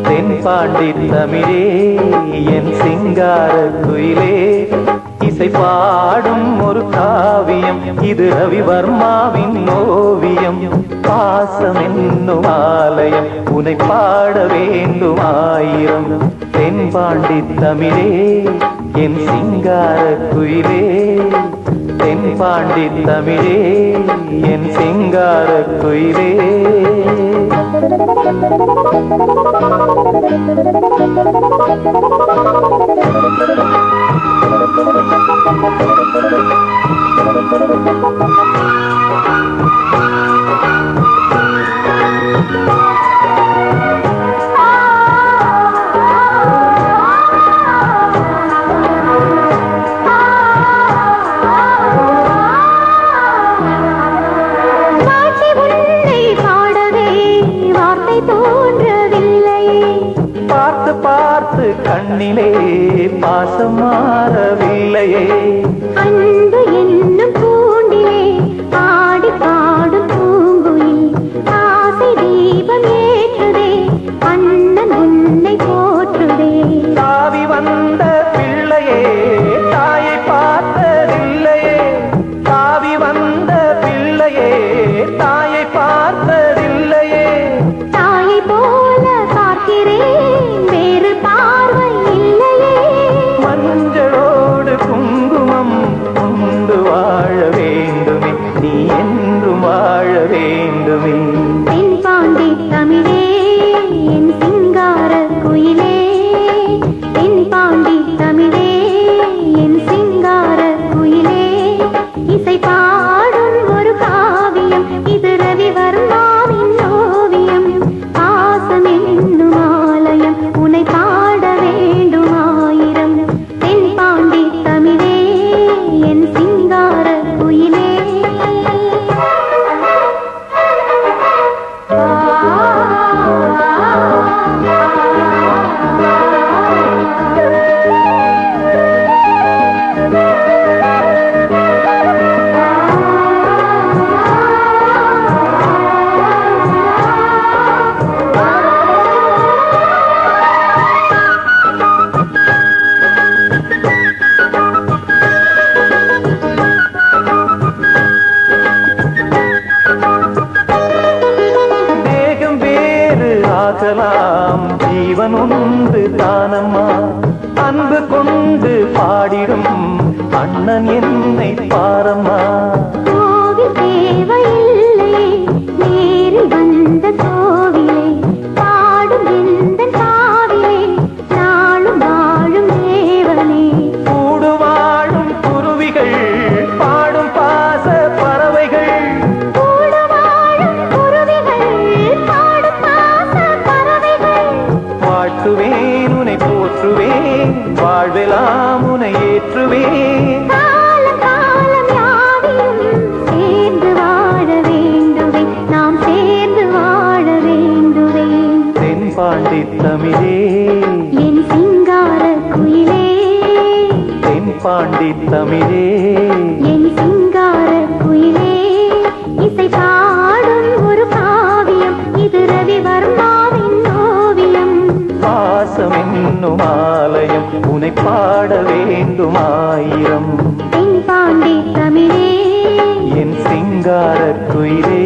தென்பாண்டி தமிழே என் சிங்கார குயிலே, இசை பாடும் ஒரு காவியம் இது ரவிவர்மாவின் ஓவியம். பாசம் என்னும் ஆலயம் உனை பாட வேண்டும் ஆயிரம். தென்பாண்டி தமிழே என் சிங்கார குயிலே, தென்பாண்டி தமிழே என் சிங்கார குயிலே. பார்த்து கண்ணிலே பாசம் மாறவில்லையே, அன்பு என்னும் பூண்டிலே ஆடி பாடும் பூங்குயில் ஆசை தீபம் ஏற்றுதே, அண்ணன் உன்னை போற்றுதே. தாவி வந்த பிள்ளையே தாயை பார்த்ததில்லையே, தாவி வந்த பிள்ளையே தாயை பார்த்ததில்லையே. தாயை போல பார்க்கிறேன் வாழ வேண்டுமே, நீ என்றும் வாழ வேண்டுமே. தென்பாண்டி தமிழே என் சிங்கார குயிலே, தென்பாண்டி தமிழே என் சிங்கார குயிலே, இசை பாடும் ஒரு காவியம் இது ரவிவர்மாவின் ஓவியம். பாசம் என்னும் ஆலயம் உனை பாட வேண்டும் ஆயிரம். தென்பாண்டி தமிழே என் சிங்கார குயிலே. ஜீவன் ஒன்று தானம்மா, அன்பு கொண்டு பாடிடும் அண்ணன் என்னை பாரம்மா. கோவில் தேவையில்லை நேரில் வந்த கோவிலே, பாடும் எந்த காவிலே நாளும் வாழும் தேவனே. கூடு வாழும் குருவிகள் பாடும் பாச பறவைகள், கூடு வாழும் குருவிகள் பாடும் பாச பறவைகள். வாழ்த்துவேன் உனை போற்றுவேன், வாழ்வெல்லாம் உனை ஏற்றுவேன். காலம் காலம் யாவையும் சேர்ந்து வாழ வேண்டுவே, நாம் சேர்ந்து வாழ வேண்டுவே. தென்பாண்டி தமிழே என் சிங்கார குயிலே, தென்பாண்டி தமிழே என் சிங்கார குயிலே, இசை பாடும் ஒரு காவியம் இது ரவிவர்மாவின் ஓவியம். பாசம் என்னும் ஆலயம் உனை பாட வேண்டும் ஆயிரம். தென்பாண்டி தமிழே என் சிங்கார குயிலே.